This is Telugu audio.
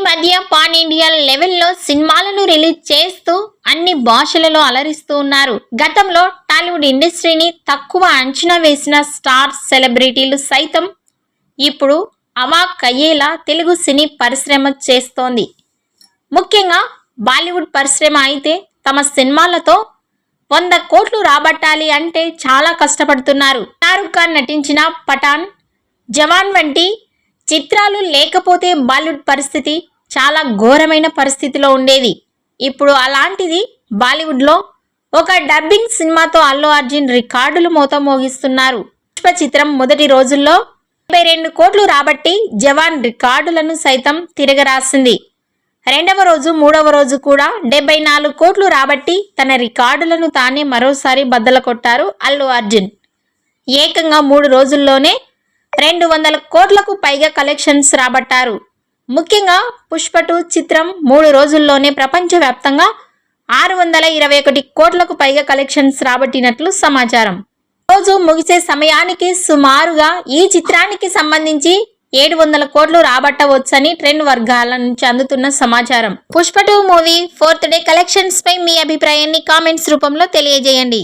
మధ్య పాన్ ఇండియా లెవెల్లో సినిమాలను రిలీజ్ చేస్తూ అన్ని భాషలలో అలరిస్తూ ఉన్నారు. గతంలో టాలీవుడ్ ఇండస్ట్రీని తక్కువ అంచనా వేసిన స్టార్ సెలబ్రిటీలు సైతం ఇప్పుడు అవాక్ అయ్యేలా తెలుగు సినీ పరిశ్రమ చేస్తోంది. ముఖ్యంగా బాలీవుడ్ పరిశ్రమ అయితే తమ సినిమాలతో 100 కోట్లు రాబట్టాలి అంటే చాలా కష్టపడుతున్నారు. షారుఖ్ ఖాన్ నటించిన పఠాన్, జవాన్ వంటి చిత్రాలు లేకపోతే బాలీవుడ్ పరిస్థితి చాలా ఘోరమైన పరిస్థితిలో ఉండేది. ఇప్పుడు అలాంటిది బాలీవుడ్లో ఒక డబ్బింగ్ సినిమాతో అల్లు అర్జున్ రికార్డులు మోగిస్తున్నారు. పుష్ప చిత్రం మొదటి రోజుల్లో 72 కోట్లు రాబట్టి జవాన్ రికార్డులను సైతం తిరగరాసింది. రెండవ రోజు, మూడవ రోజు కూడా 74 కోట్లు రాబట్టి తన రికార్డులను తానే మరోసారి బద్దలు కొట్టారు అల్లు అర్జున్. ఏకంగా 3 రోజుల్లోనే 200 కోట్లకు పైగా కలెక్షన్స్ రాబట్టారు. ముఖ్యంగా పుష్ప 2 చిత్రం 3 రోజుల్లోనే ప్రపంచవ్యాప్తంగా 621 కోట్లకు పైగా కలెక్షన్స్ రాబట్టినట్లు సమాచారం. రోజు ముగిసే సమయానికి సుమారుగా ఈ చిత్రానికి సంబంధించి 700 కోట్లు రాబట్టవచ్చని ట్రెండ్ వర్గాల నుంచి అందుతున్న సమాచారం. Pushpa 2 movie 4th day collections పై మీ అభిప్రాయాన్ని కామెంట్స్ రూపంలో తెలియజేయండి.